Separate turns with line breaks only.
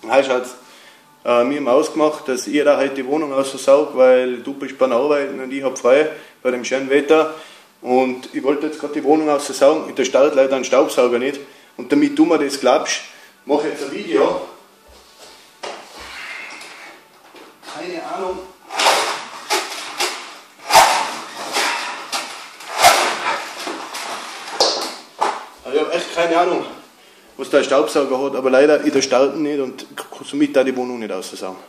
Hast halt mir haben ausgemacht, dass ich da heute die Wohnung aussauge, weil du bist beim Arbeiten und ich habe frei bei dem schönen Wetter. Und ich wollte jetzt gerade die Wohnung aussaugen, da startet leider ein Staubsauger nicht. Und damit du mir das glaubst, mache ich jetzt ein Video. Keine Ahnung. Ich habe echt keine Ahnung, was der Staubsauger hat, aber leider, ich starten nicht und somit da die Wohnung nicht aussaugen.